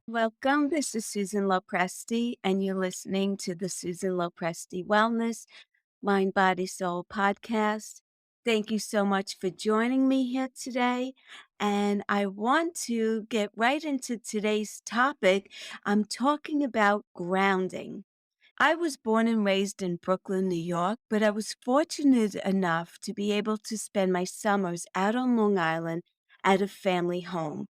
Welcome. This is Susan Lopresti, and you're listening to the Susan Lopresti Wellness Mind, Body, Soul podcast. Thank you so much for joining me here today. And I want to get right into today's topic. I'm talking about grounding. I was born and raised in Brooklyn, New York, but I was fortunate enough to be able to spend my summers out on Long Island at a family home.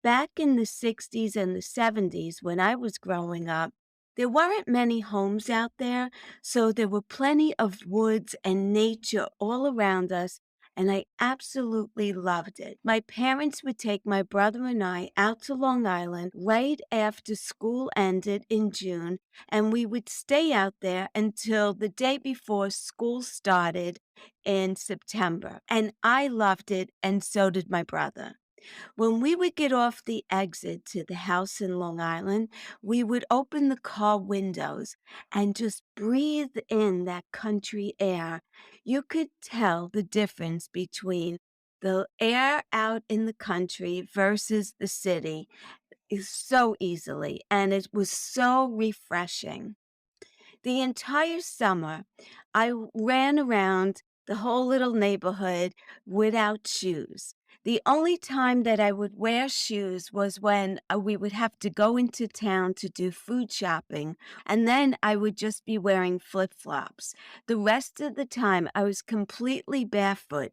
Back in the 60s and the 70s, when I was growing up, there weren't many homes out there, so there were plenty of woods and nature all around us, and I absolutely loved it. My parents would take my brother and I out to Long Island right after school ended in June, and we would stay out there until the day before school started in September. And I loved it, and so did my brother. When we would get off the exit to the house in Long Island, we would open the car windows and just breathe in that country air. You could tell the difference between the air out in the country versus the city is so easily, and it was so refreshing. The entire summer, ran around the whole little neighborhood without shoes. The only time that I would wear shoes was when we would have to go into town to do food shopping, and then I would just be wearing flip flops. The rest of the time, I was completely barefoot.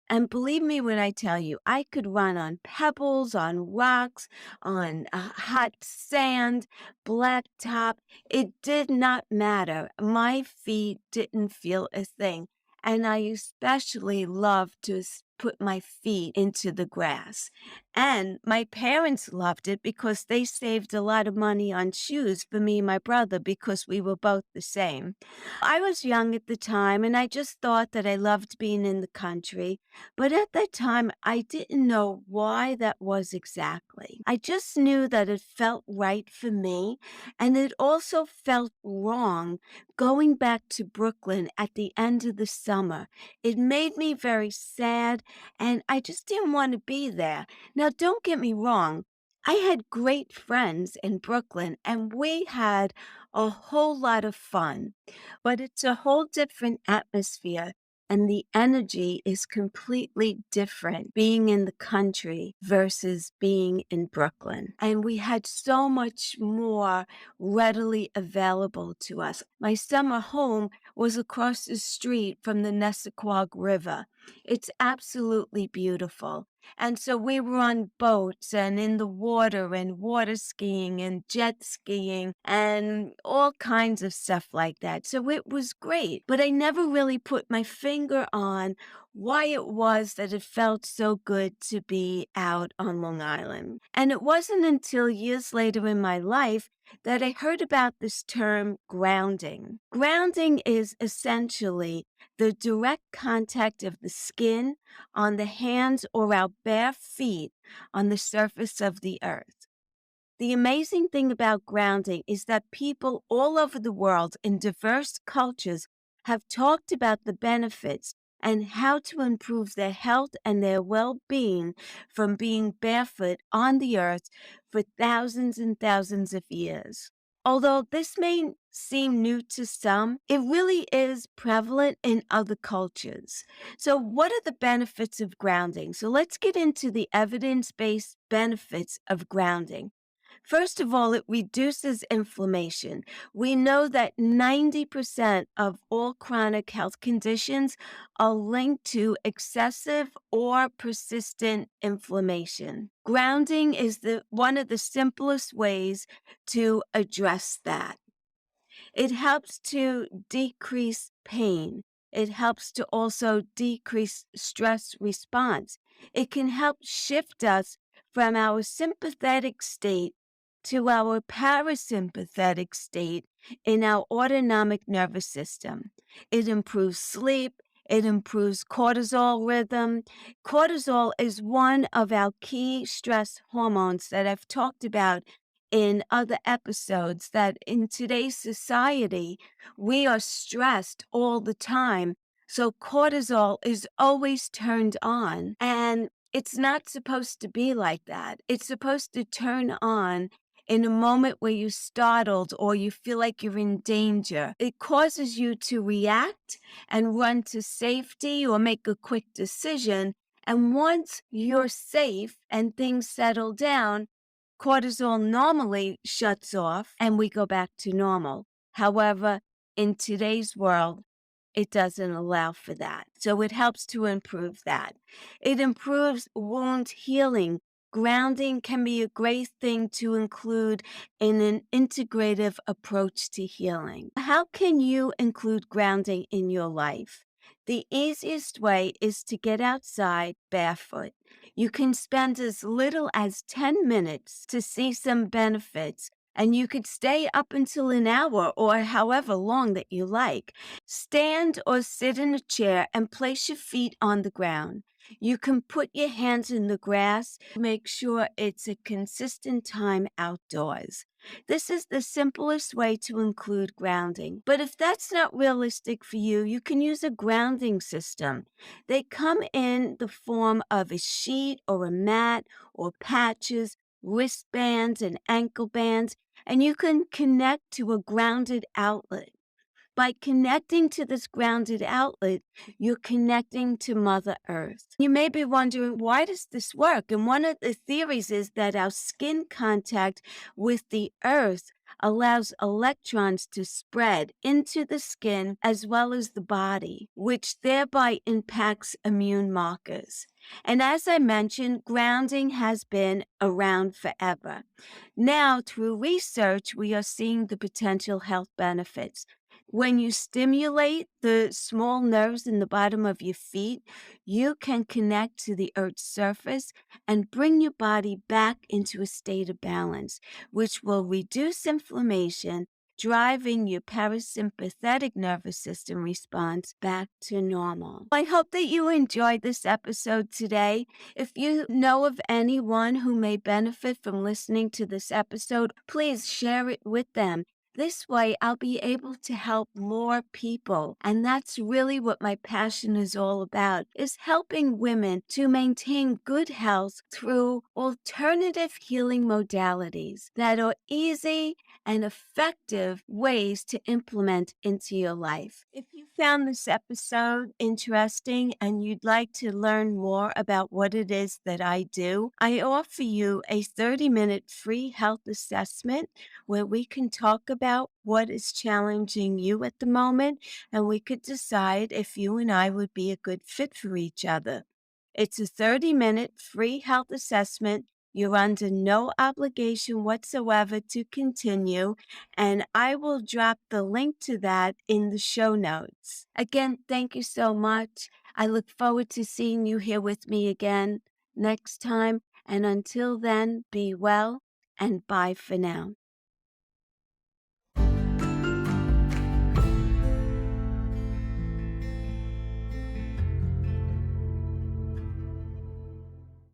And believe me when I tell you, I could run on pebbles, on rocks, on hot sand, blacktop. It did not matter. My feet didn't feel a thing. And I especially love to put my feet into the grass. And my parents loved it because they saved a lot of money on shoes for me and my brother because we were both the same. I was young at the time and I just thought that I loved being in the country. But at that time, I didn't know why that was exactly. I just knew that it felt right for me, and it also felt wrong going back to Brooklyn at the end of the summer. It made me very sad, and I just didn't want to be there. Now, don't get me wrong. I had great friends in Brooklyn, and we had a whole lot of fun, but it's a whole different atmosphere and the energy is completely different being in the country versus being in Brooklyn. And we had so much more readily available to us. My summer home was across the street from the Nessequag River. It's absolutely beautiful. And so we were on boats and in the water and water skiing and jet skiing and all kinds of stuff like that. So it was great. But I never really put my finger on why it was that it felt so good to be out on Long Island. And it wasn't until years later in my life that I heard about this term grounding. Grounding is essentially the direct contact of the skin on the hands or our bare feet on the surface of the earth. The amazing thing about grounding is that people all over the world in diverse cultures have talked about the benefits and how to improve their health and their well being from being barefoot on the earth for thousands and thousands of years. Although this may seem new to some, it really is prevalent in other cultures. So, what are the benefits of grounding? So, let's get into the evidence based benefits of grounding. First of all, it reduces inflammation. We know that 90% of all chronic health conditions are linked to excessive or persistent inflammation. Grounding is one of the simplest ways to address that. It helps to decrease pain. It helps to also decrease stress response. It can help shift us from our sympathetic state to our parasympathetic state in our autonomic nervous system. It improves sleep. It improves cortisol rhythm. Cortisol is one of our key stress hormones that I've talked about in other episodes, that in today's society, we are stressed all the time. So cortisol is always turned on. And it's not supposed to be like that. It's supposed to turn on in a moment where you're startled or you feel like you're in danger. It causes you to react and run to safety or make a quick decision. And once you're safe and things settle down, cortisol normally shuts off and we go back to normal. However, in today's world, it doesn't allow for that. So it helps to improve that. It improves wound healing. Grounding can be a great thing to include in an integrative approach to healing. How can you include grounding in your life? The easiest way is to get outside barefoot. You can spend as little as 10 minutes to see some benefits, and you could stay up until an hour or however long that you like. Stand or sit in a chair and place your feet on the ground. You can put your hands in the grass. Make sure it's a consistent time outdoors. This is the simplest way to include grounding. But if that's not realistic for you, you can use a grounding system. They come in the form of a sheet or a mat or patches, wristbands, and ankle bands, and you can connect to a grounded outlet. By connecting to this grounded outlet, you're connecting to Mother Earth. You may be wondering, why does this work? And one of the theories is that our skin contact with the earth allows electrons to spread into the skin as well as the body, which thereby impacts immune markers. And as I mentioned, grounding has been around forever. Now, through research, we are seeing the potential health benefits. When you stimulate the small nerves in the bottom of your feet, you can connect to the earth's surface and bring your body back into a state of balance, which will reduce inflammation, driving your parasympathetic nervous system response back to normal. I hope that you enjoyed this episode today. If you know of anyone who may benefit from listening to this episode, please share it with them. This way, I'll be able to help more people. And that's really what my passion is all about, is helping women to maintain good health through alternative healing modalities that are easy and effective ways to implement into your life. If you found this episode interesting and you'd like to learn more about what it is that I do, I offer you a 30-minute free health assessment where we can talk about what is challenging you at the moment, and we could decide if you and I would be a good fit for each other. It's a 30-minute free health assessment. You're under no obligation whatsoever to continue, and I will drop the link to that in the show notes. Again, thank you so much. I look forward to seeing you here with me again next time, and until then, be well and bye for now.